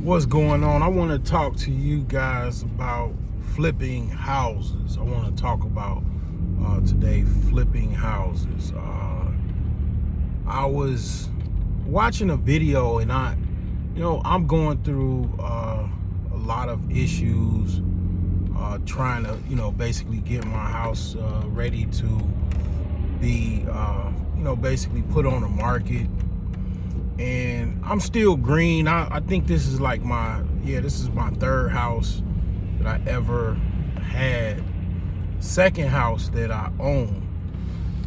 What's going on? I want to talk to you guys about flipping houses. I want to talk about today flipping houses. I was watching a video and I'm going through a lot of issues trying to, basically get my house ready to be, basically put on the market. And I'm still green. I think this is like this is my third house that I ever had, second house that I own.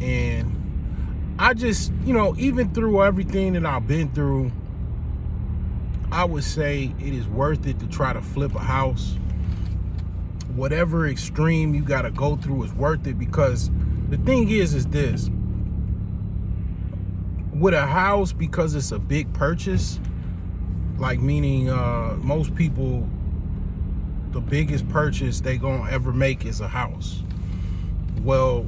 And I just, even through everything that I've been through, I would say it is worth it to try to flip a house. Whatever extreme you got to go through is worth it, because the thing is this. With a house, because it's a big purchase, like meaning most people, the biggest purchase they gonna ever make is a house. Well,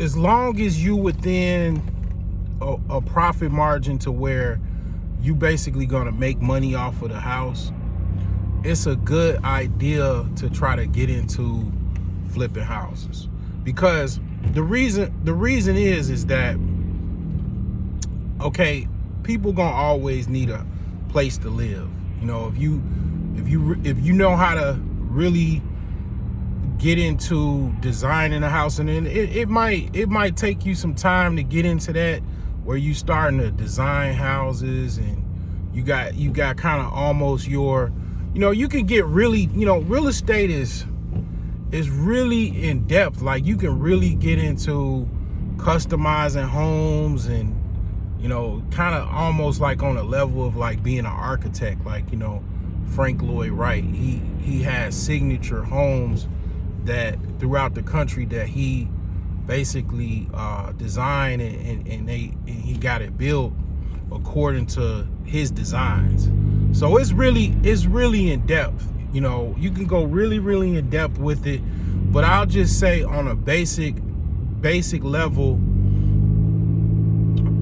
as long as you within a profit margin to where you basically gonna make money off of the house, it's a good idea to try to get into flipping houses. Because the reason is that, okay, people gonna always need a place to live. If you know how to really get into designing a house, and then it might take you some time to get into that, where you starting to design houses, and you got kind of almost your, you can get really, real estate is really in depth. Like, you can really get into customizing homes, and kind of almost like on a level of like being an architect. Like, Frank Lloyd Wright, he has signature homes that throughout the country that he basically designed, and he got it built according to his designs. So it's really in depth. You can go really in depth with it, but I'll just say on a basic level,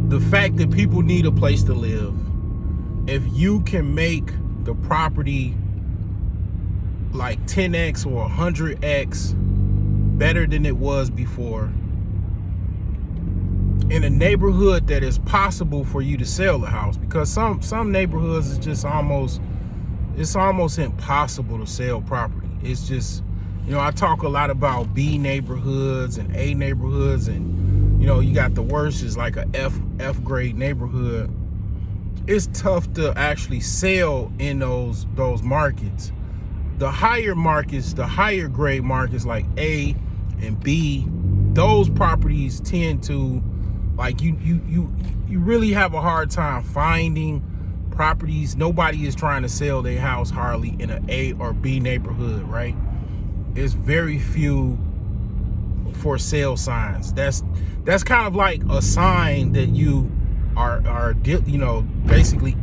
the fact that people need a place to live, if you can make the property like 10x or 100x better than it was before, in a neighborhood that is possible for you to sell the house, because some neighborhoods is just almost impossible to sell property. It's just, I talk a lot about B neighborhoods and A neighborhoods, and you got the worst is like a F grade neighborhood. It's tough to actually sell in those markets. The higher markets, the higher grade markets like A and B, those properties tend to, like, you really have a hard time finding properties. Nobody is trying to sell their house hardly in an A or B neighborhood, right? It's very few for sale signs. That's kind of like a sign that you are basically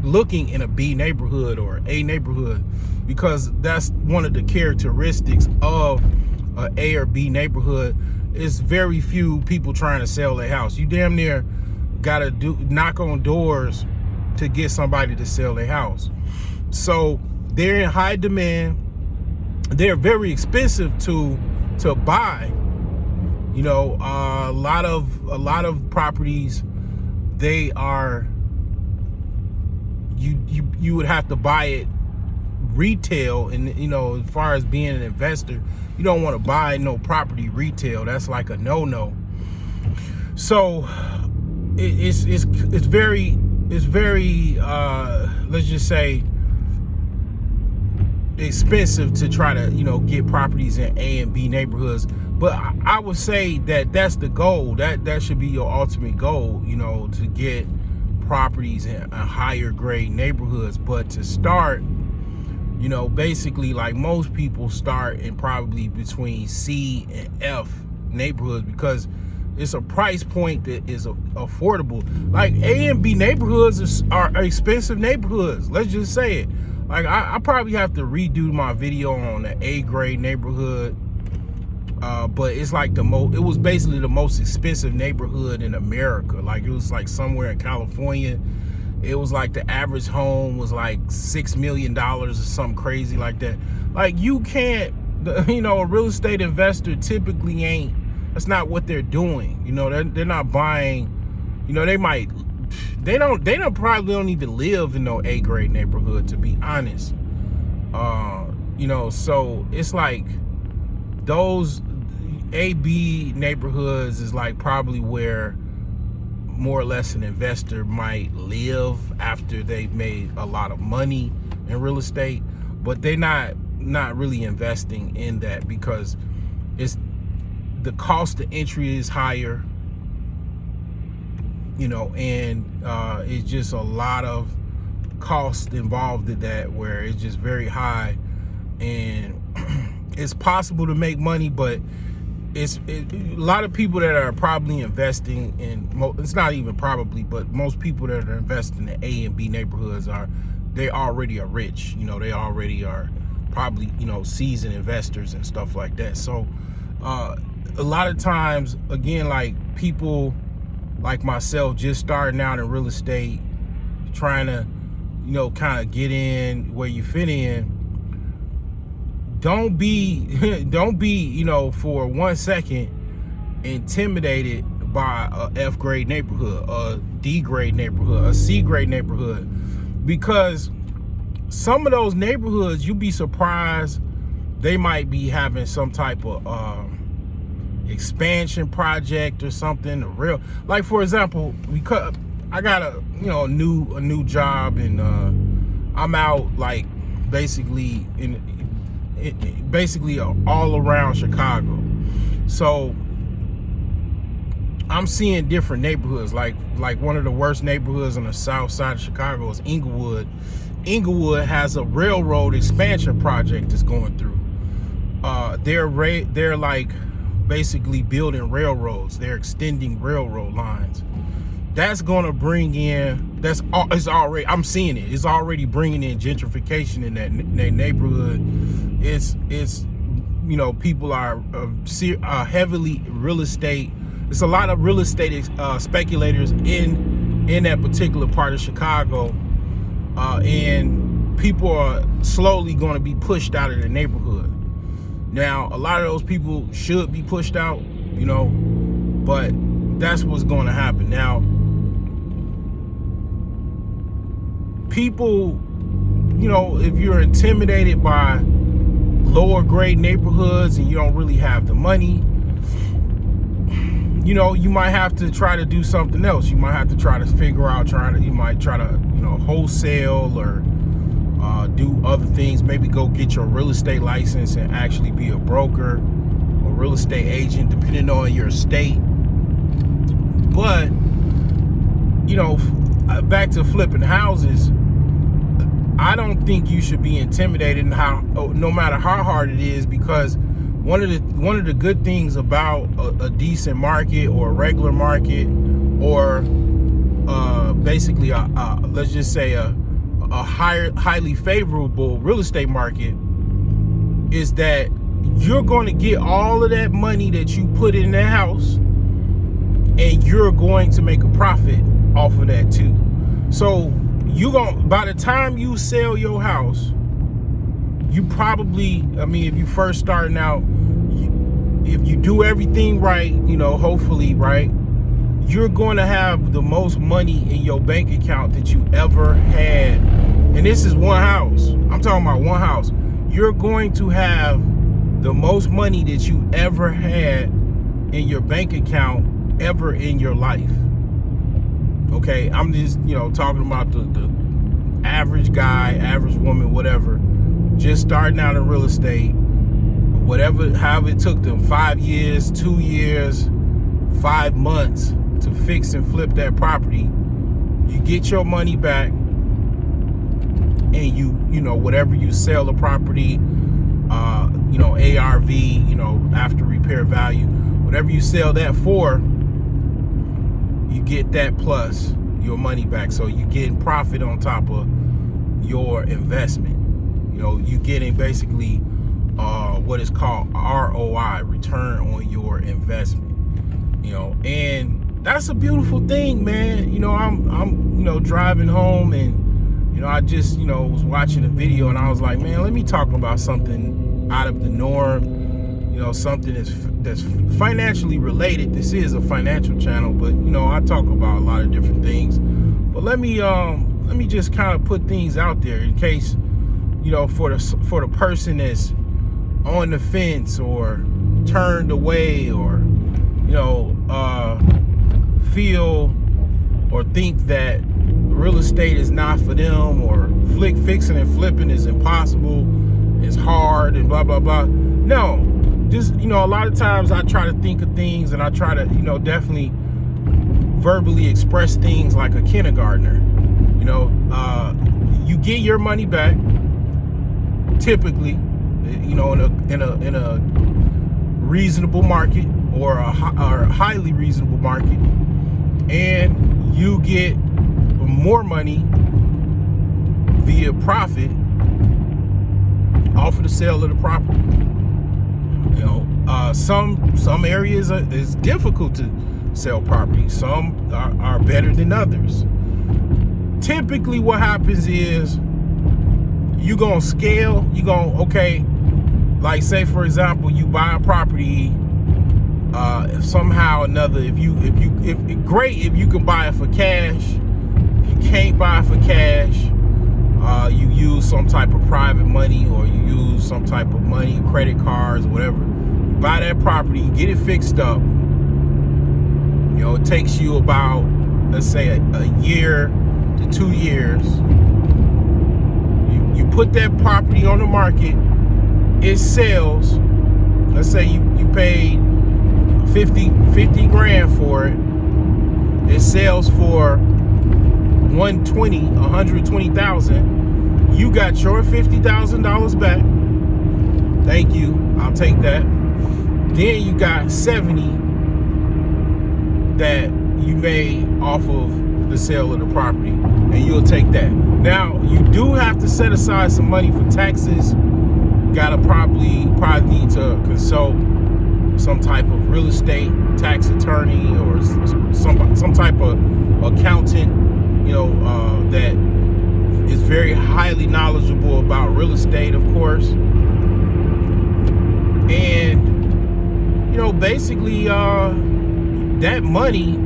looking in a B neighborhood or A neighborhood, because that's one of the characteristics of a A or B neighborhood. Is very few people trying to sell their house. You damn near gotta knock on doors to get somebody to sell their house. So they're in high demand. They're very expensive to buy. A lot of properties, they are, you would have to buy it retail. And as far as being an investor, you don't want to buy no property retail. That's like a no-no. So it's very let's just say expensive to try to get properties in A and B neighborhoods. But I would say that that's the goal. That should be your ultimate goal, to get properties in higher grade neighborhoods. But to start, basically, like, most people start in probably between C and F neighborhoods, because it's a price point that is affordable. Like, A and B neighborhoods are expensive neighborhoods. Let's just say it. Like, I probably have to redo my video on the A grade neighborhood. But it's like it was basically the most expensive neighborhood in America. Like, it was like somewhere in California. it was like the average home was like $6 million or something crazy like that. Like, you can't, you know, a real estate investor typically ain't, that's not what they're doing. You know, they're not buying, you know, they probably don't even live in no A-grade neighborhood, to be honest. You know, so it's like those A-B neighborhoods is like probably where more or less an investor might live after they've made a lot of money in real estate, but they're not really investing in that because it's the cost of entry is higher, you know, and it's just a lot of cost involved in that where it's just very high, and it's possible to make money, but a lot of people that are probably investing in, it's not even probably, but most people that are investing in A and B neighborhoods they already are rich. You know, they already are probably, you know, seasoned investors and stuff like that. So a lot of times, again, like people like myself just starting out in real estate, trying to, you know, kind of get in where you fit in. Don't be, you know, for 1 second intimidated by a F grade neighborhood, a D grade neighborhood, a C grade neighborhood, because some of those neighborhoods, you'll be surprised, they might be having some type of expansion project or something real. Like, for example, because I got a new job, and I'm out like basically all around Chicago. So I'm seeing different neighborhoods. Like one of the worst neighborhoods on the south side of Chicago is Inglewood. Inglewood has a railroad expansion project that's going through. They're like basically building railroads. They're extending railroad lines. That's going to bring in, it's already, I'm seeing it. It's already bringing in gentrification in that neighborhood. It's you know, people are heavily real estate. It's a lot of real estate speculators in that particular part of Chicago, and people are slowly going to be pushed out of the neighborhood. Now, a lot of those people should be pushed out, you know, but that's what's going to happen. Now, people, you know, if you're intimidated by lower grade neighborhoods and you don't really have the money, you know, you might have to try to do something else. You might have to try to figure out, you might try to, you know, wholesale or do other things. Maybe go get your real estate license and actually be a broker or real estate agent, depending on your state. But, you know, back to flipping houses, I don't think you should be intimidated no matter how hard it is, because one of the good things about a decent market or a regular market, or basically let's just say a highly favorable real estate market, is that you're going to get all of that money that you put in that house, and you're going to make a profit off of that too. So by the time you sell your house, you probably, I mean, if you first starting out, if you do everything right, you know, hopefully right, you're going to have the most money in your bank account that you ever had. And this is one house. I'm talking about one house. You're going to have the most money that you ever had in your bank account ever in your life. Okay, I'm just, you know, talking about the average guy, average woman, whatever, just starting out in real estate, however it took them 5 years, 2 years, 5 months to fix and flip that property. You get your money back, and you know, whatever you sell the property, you know, ARV, you know, after repair value, whatever you sell that for, you get that plus your money back. So you getting profit on top of your investment. You know, you getting basically what is called ROI, return on your investment. You know, and that's a beautiful thing, man. You know, I'm driving home, and I just was watching a video, and I was like, man, let me talk about something out of the norm. Something that's financially related. This is a financial channel, but I talk about a lot of different things. But let me just kind of put things out there in case for the person that's on the fence or turned away, or feel or think that real estate is not for them, or fixing and flipping is impossible, it's hard, and blah blah blah. No, just a lot of times I try to think of things, and I try to definitely verbally express things like a kindergartner. You get your money back typically, in a reasonable market, or a highly reasonable market, and you get more money via profit off of the sale of the property. Some areas is difficult to sell property. Some are better than others. Typically what happens is you gonna scale, like say for example, you buy a property, if somehow or another, if great if you can buy it for cash. If you can't buy it for cash, you use some type of private money, or you use some type of money, credit cards, whatever. You buy that property, get it fixed up. It takes you about, let's say, a year to 2 years. You put that property on the market, it sells. Let's say you paid 50 grand for it. It sells for 120,000. You got your $50,000 back. Thank you, I'll take that. Then you got 70 that you made off of the sale of the property, and you'll take that. Now you do have to set aside some money for taxes. You gotta probably need to consult some type of real estate tax attorney, or some type of accountant, that is very highly knowledgeable about real estate, of course. And basically that money,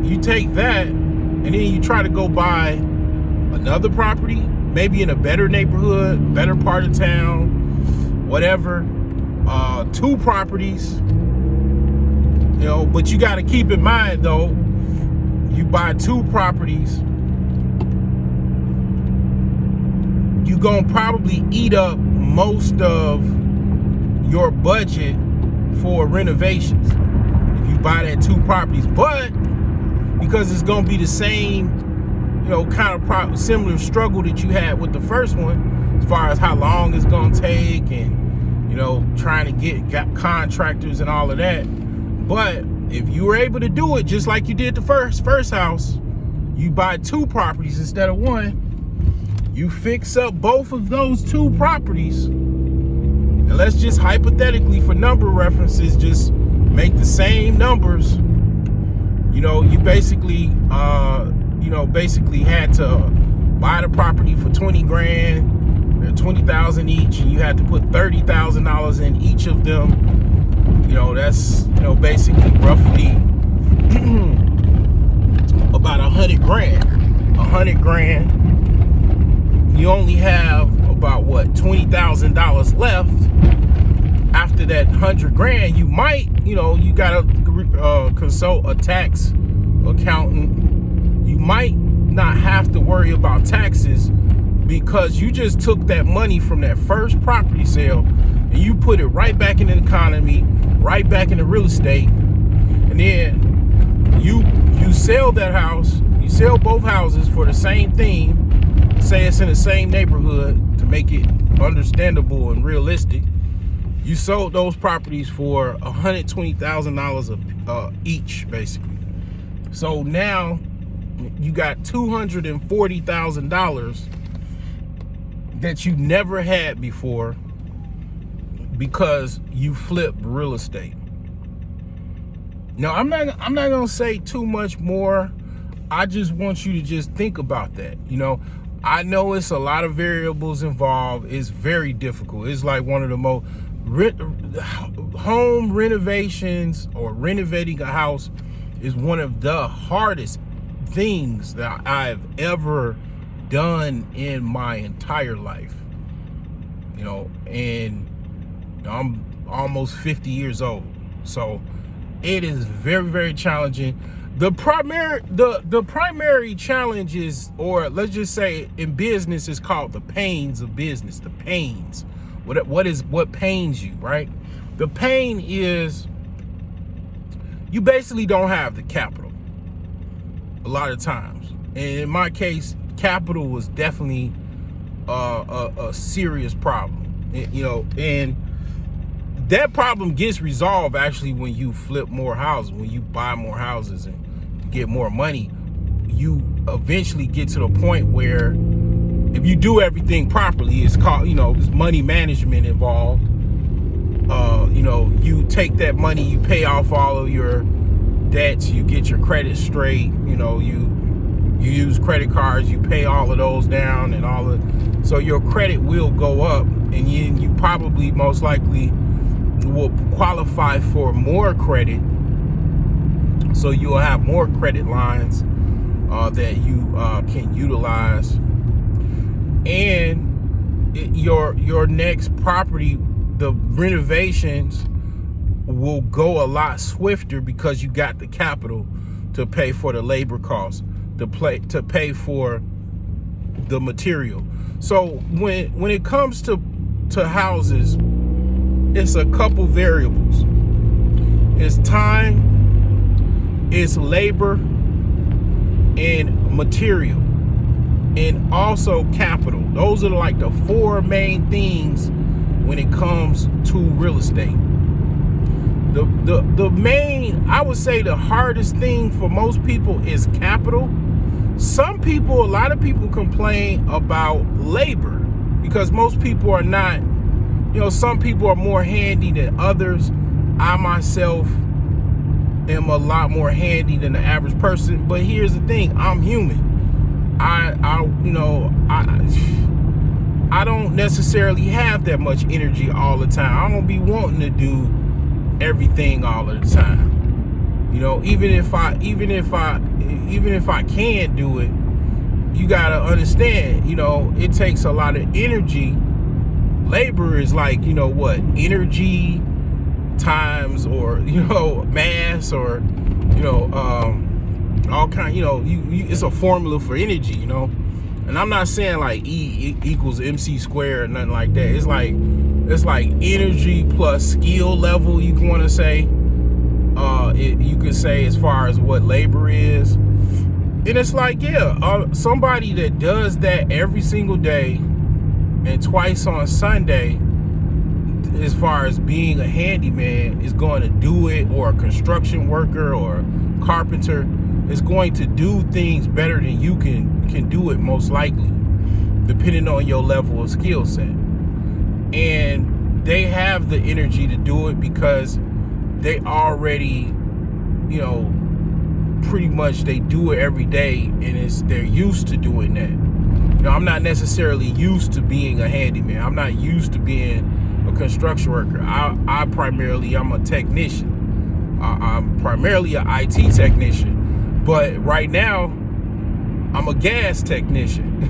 you take that, and then you try to go buy another property, maybe in a better neighborhood, better part of town, whatever. 2 properties, but you got to keep in mind though, you buy 2 properties, you gonna probably eat up most of your budget for renovations if you buy that 2 properties. But because it's gonna be the same, kind of similar struggle that you had with the first one, as far as how long it's gonna take, and trying to get contractors and all of that. But if you were able to do it just like you did the first house, you buy 2 properties instead of 1. You fix up both of those 2 properties, and let's just hypothetically, for number references, just make the same numbers. You basically had to buy the property for 20 grand. They're 20,000 each, and you had to put $30,000 in each of them. That's basically roughly about 100 grand. 100 grand. You only have about $20,000 left. After that 100 grand, you might, you gotta consult a tax accountant. You might not have to worry about taxes, because you just took that money from that first property sale and you put it right back in the economy, right back into real estate. And then you sell that house, you sell both houses for the same thing. Say it's in the same neighborhood, to make it understandable and realistic. You sold those properties for $120,000 each, basically. So now you got $240,000 that you never had before, because you flipped real estate. Now I'm not gonna say too much more I just want you to just think about that. I know it's a lot of variables involved. It's very difficult. It's like one of the most home renovations, or renovating a house, is one of the hardest things that I've ever done in my entire life. And I'm almost 50 years old, so it is very, very challenging. The primary challenge is, or let's just say in business, is called the pains of business. The pains. What pains you, right? The pain is you basically don't have the capital a lot of times. And in my case, capital was definitely a serious problem. And that problem gets resolved actually when you flip more houses, when you buy more houses and get more money. You eventually get to the point where, if you do everything properly, it's called, there's money management involved. You take that money, you pay off all of your debts, you get your credit straight, you use credit cards, you pay all of those down, and so your credit will go up, and you probably most likely will qualify for more credit, so you'll have more credit lines that you can utilize. And your next property, the renovations will go a lot swifter because you got the capital to pay for the labor costs, to pay for the material. So when it comes to houses, it's a couple variables. It's time, it's labor, and material, and also capital. Those are like the four main things when it comes to real estate. The main, I would say, the hardest thing for most people is capital. A lot of people complain about labor because most people are not, some people are more handy than others. I myself am a lot more handy than the average person, but here's the thing, I'm human. I don't necessarily have that much energy all the time. I don't be wanting to do everything all of the time. Even if I can do it, you gotta understand, it takes a lot of energy. Labor is like, energy times, or mass, or all kind. It's a formula for energy. And I'm not saying like E equals MC squared or nothing like that. It's like energy plus skill level, you want to say. You could say, as far as what labor is. And it's like, somebody that does that every single day and twice on Sunday, as far as being a handyman, is going to do it, or a construction worker or carpenter is going to do things better than you can do it, most likely, depending on your level of skill set. And they have the energy to do it because they already, pretty much they do it every day, and they're used to doing that. I'm not necessarily used to being a handyman. I'm not used to being a construction worker. I'm a technician. I'm primarily an IT technician, but right now I'm a gas technician.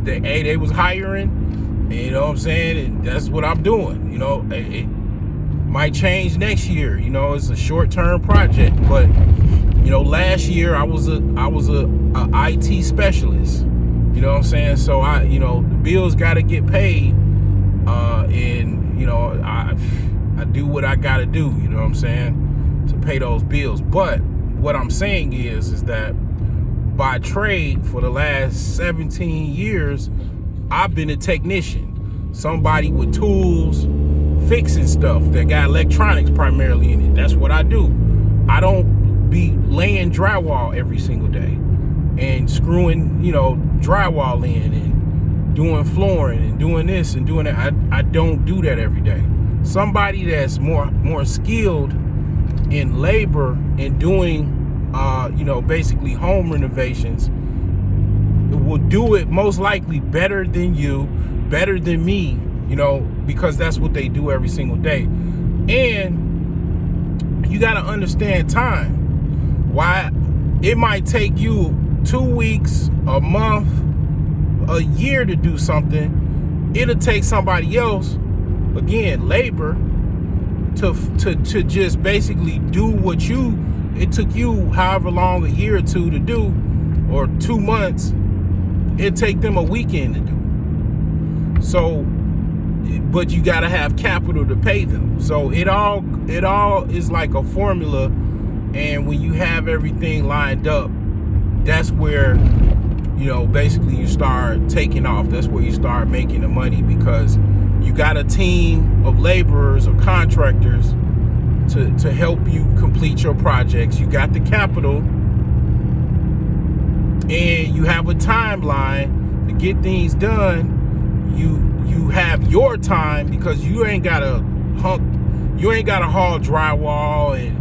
They was hiring, you know what I'm saying, and that's what I'm doing. It might change next year. It's a short-term project, but last year I was a IT specialist. You know what I'm saying? So the bills got to get paid, and I do what I got to do. You know what I'm saying, to pay those bills. But what I'm saying is that by trade, for the last 17 years, I've been a technician, somebody with tools, fixing stuff that got electronics primarily in it. That's what I do. I don't be laying drywall every single day and screwing, drywall in and doing flooring and doing this and doing that. I don't do that every day. Somebody that's more skilled in labor and doing basically home renovations, will do it most likely better than you, better than me, because that's what they do every single day. And you got to understand time. Why it might take you 2 weeks, a month, a year to do something, it'll take somebody else, again, labor, to just basically do what it took you however long, a year or two to do, or 2 months, it'd take them a weekend to do. So, but you gotta have capital to pay them. So it all is like a formula, and when you have everything lined up, that's where, basically you start taking off. That's where you start making the money, because you got a team of laborers or contractors to help you complete your projects. You got the capital, and you have a timeline to get things done. You have your time, because you ain't gotta haul drywall and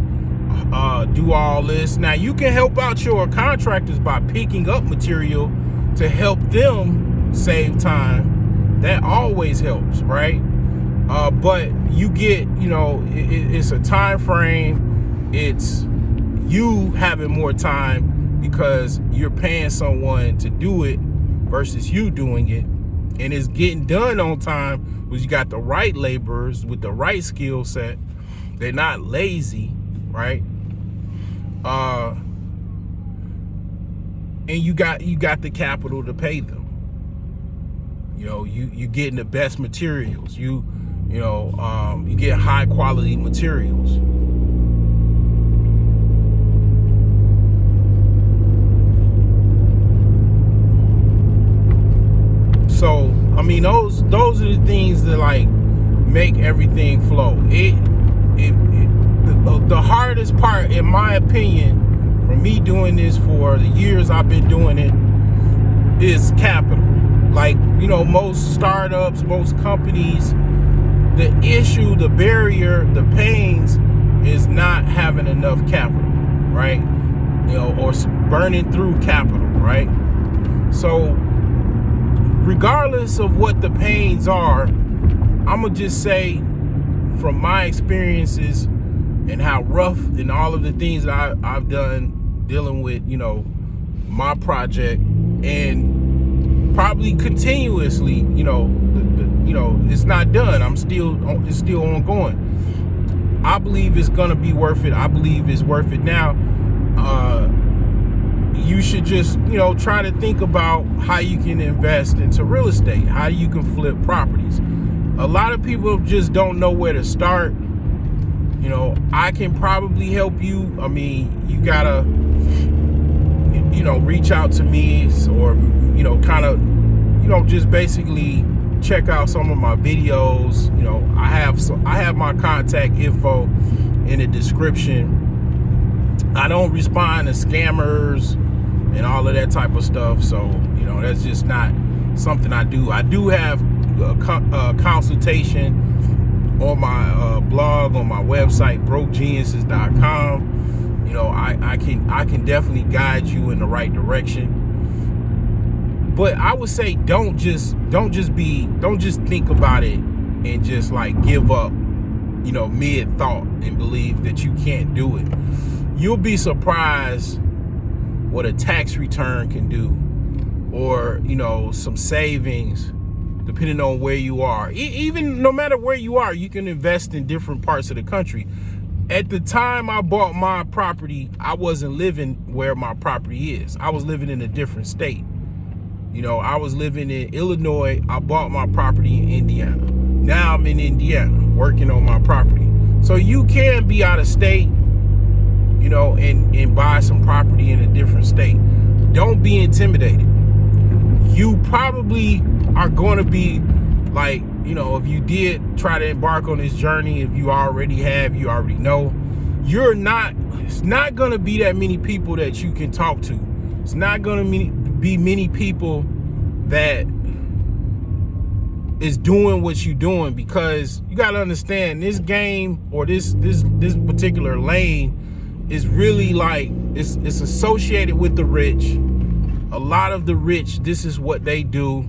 do all this. Now you can help out your contractors by picking up material to help them save time. That always helps, right? But you get, it's a time frame. It's you having more time because you're paying someone to do it versus you doing it. And it's getting done on time because you got the right laborers with the right skill set. They're not lazy, right? And you got the capital to pay them. You getting the best materials. You get high quality materials. So, I mean, those are the things that like make everything flow. The hardest part, in my opinion, for me doing this for the years I've been doing it, is capital. Like, most startups, most companies, the issue, the barrier, the pains is not having enough capital, right? Or burning through capital, right? So regardless of what the pains are, I'm gonna just say, from my experiences and how rough and all of the things that I've done dealing with, my project, and probably continuously, it's not done. It's still ongoing. I believe it's gonna be worth it. I believe it's worth it now. You should just, try to think about how you can invest into real estate, how you can flip properties. A lot of people just don't know where to start. I can probably help you. I mean, you gotta, reach out to me, or, just basically check out some of my videos. I have my contact info in the description. I don't respond to scammers and all of that type of stuff. So, that's just not something I do. I do have a consultation on my blog, on my website, brokegeniuses.com. I can definitely guide you in the right direction. But I would say don't just think about it and just like give up, mid thought and believe that you can't do it. You'll be surprised what a tax return can do, or some savings, depending on where you are. Even no matter where you are, you can invest in different parts of the country. At the time I bought my property, I wasn't living where my property is. I was living in a different state. I was living in Illinois. I bought my property in Indiana. Now I'm in Indiana working on my property. So you can be out of state, and buy some property in a different state. Don't be intimidated. You probably are going to be like, if you did try to embark on this journey, if you already have, you already know, it's not going to be that many people that you can talk to. It's not going to be many people that is doing what you're doing, because you got to understand, this game, or this particular lane is really like it's associated with the rich. A lot of the rich, this is what they do.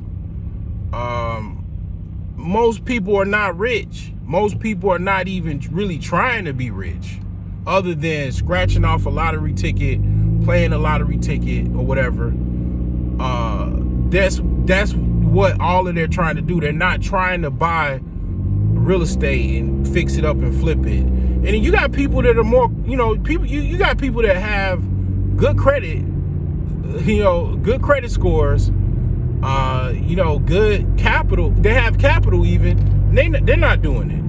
Most people are not rich. Most people are not even really trying to be rich, other than scratching off a lottery ticket, playing a lottery ticket or whatever. That's what all of they're trying to do. They're not trying to buy real estate and fix it up and flip it. And then you got people that are more, you got people that have good credit, good credit scores, good capital. They have capital even. They're not doing it.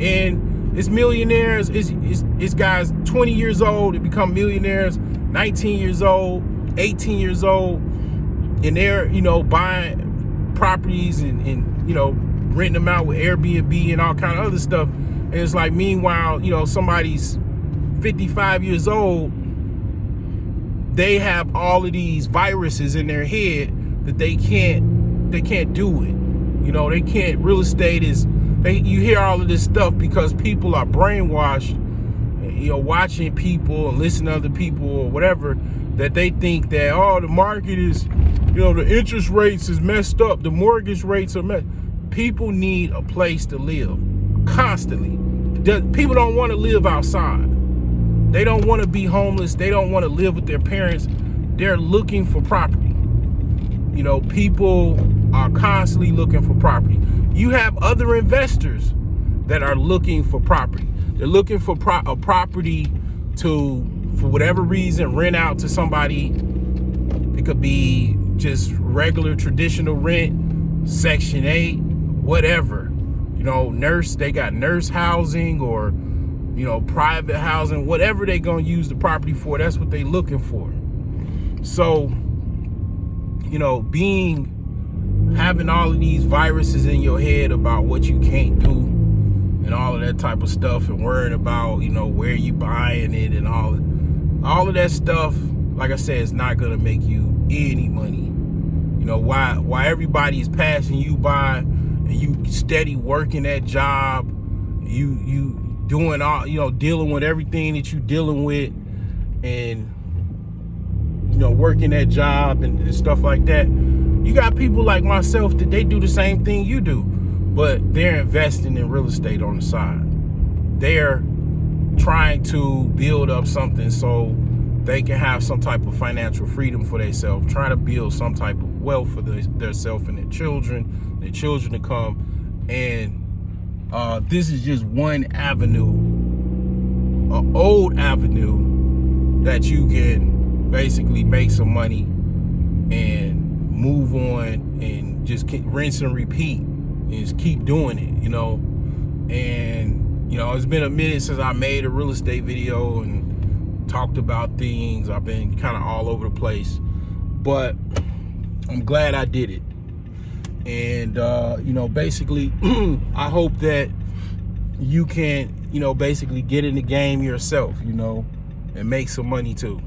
And it's millionaires. It's guys 20 years old that become millionaires, 19 years old, 18 years old, and they're buying properties and renting them out with Airbnb and all kind of other stuff. And it's like, meanwhile, somebody's 55 years old, they have all of these viruses in their head that they can't do it. They can't. Real estate is, you hear all of this stuff because people are brainwashed, watching people and listening to other people or whatever, that they think that, the market is, the interest rates is messed up, the mortgage rates are messed. People need a place to live constantly. People don't want to live outside. They don't want to be homeless. They don't want to live with their parents. They're looking for property. People are constantly looking for property. You have other investors that are looking for property. They're looking for a property to, for whatever reason, rent out to somebody. It could be just regular traditional rent, Section 8, whatever. They got nurse housing or, private housing, whatever they're going to use the property for, that's what they're looking for. So, having all of these viruses in your head about what you can't do and all of that type of stuff, and worrying about, where you buying it and all of that stuff, like I said, is not going to make you any money. Why everybody's passing you by and you steady working that job, you doing all, dealing with everything that you dealing with, and working that job and stuff like that. You got people like myself that they do the same thing you do, but they're investing in real estate on the side. They're trying to build up something so they can have some type of financial freedom for themselves, trying to build some type of wealth for themselves and their children to come. And this is just one avenue, an old avenue, that you can basically make some money and move on and just rinse and repeat and just keep doing it, And, it's been a minute since I made a real estate video and talked about things. I've been kind of all over the place, but I'm glad I did it. And, basically, I hope that you can, basically get in the game yourself, and make some money too.